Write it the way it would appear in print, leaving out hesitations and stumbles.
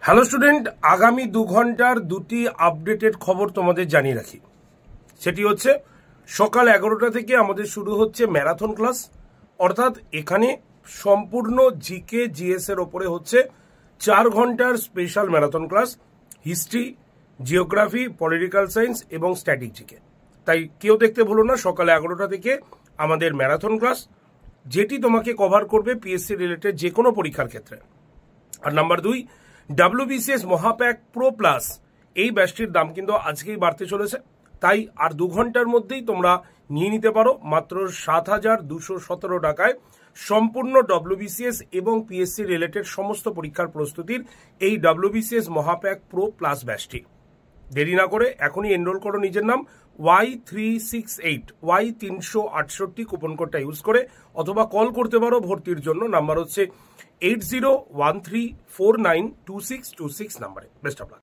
Hello student, আগামী 2 ঘন্টার দুটি আপডেটেড খবর তোমাদের জানিয়ে রাখি। সেটি হচ্ছে সকাল 11টা থেকে আমাদের শুরু হচ্ছে ম্যারাথন ক্লাস, অর্থাৎ এখানে সম্পূর্ণ জিকে জিএস এর ওপরে হচ্ছে 4 ঘন্টার special marathon class, history, geography, political science এবং স্ট্যাটিক জিকে। তাই কেউ দেখতে ভুলো না, সকাল 11টা থেকে আমাদের ম্যারাথন ক্লাস, যেটি তোমাকে কভার করবে পিএসসি রিলেটেড যে কোনো পরীক্ষার ক্ষেত্রে। আর নাম্বার 2, WBCS মহাপ্যাক প্রো প্লাস এই ব্যাচটির দাম কিন্তু আজকেই বাড়তে চলেছে। তাই আর 2 ঘন্টার মধ্যেই তোমরা নিয়ে নিতে পারো মাত্র 7,217 টাকায় সম্পূর্ণ WBCS এবং পিএসসি রিলেটেড সমস্ত পরীক্ষার প্রস্তুতির এই WBCS মহাপ্যাক প্রো প্লাস ব্যাচটি। দেরি না করে এখনই এনরোল করো নিজের নাম Y368 Y368 কুপন কোডটা ইউজ করে, অথবা কল করতে পারো ভর্তির জন্য। নাম্বার হচ্ছে 8013492626 নাম্বারে। Best of luck.